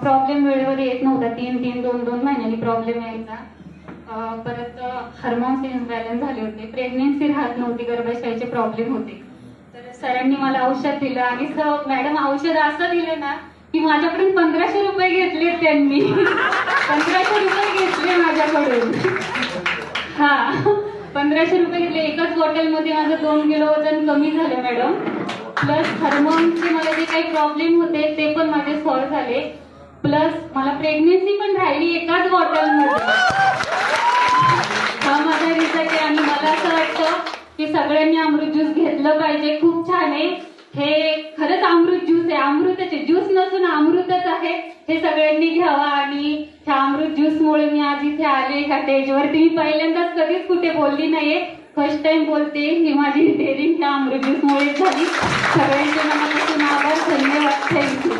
Problem वेळेवर येत नव्हता. 2-2 महिन्यांनी प्रॉब्लेम यायचा. परत हार्मोन्स इम्बॅलन्स झाले होते, प्रेग्नेन्सी राहत नव्हती, गर्भाशयाचे प्रॉब्लेम होते. तर सरांनी मला औषध दिलं आणि मॅडम औषध असं दिलं ना की माझ्याकडून 1500 रुपये घेतले त्यांनी. 1500 रुपये घेतले माझ्याकडून. हा, 1500 रुपये घेतले. एकाच बॉटलमध्ये माझं 2 किलो वजन कमी झालं मॅडम. प्लस हार्मोनचे मला जे काही प्रॉब्लेम होते ते पण माझे सॉल्व्ह झाले. प्लस मला प्रेग्नेन्सी पण राहिली एकाच बॉटलमध्ये. हा माझा रिझल्ट आहे. आणि मला असं वाटतं की सगळ्यांनी अमृत ज्यूस घेतलं पाहिजे. खूप छान आहे हे, खरंच अमृत ज्यूस आहे. अमृताचे ज्यूस नसून अमृतच आहे. हे सगळ्यांनी घ्यावा. आणि ह्या अमृत ज्यूसमुळे मी आज इथे आले ह्या स्टेजवरती. मी पहिल्यांदाच कधीच कुठे बोलली नाहीये, फर्स्ट टाइम बोलते. ही माझी डेअरिंग ह्या अमृत ज्यूसमुळे झाली. सगळ्यांचे मनापासून आभार, धन्यवाद, थँक्यू.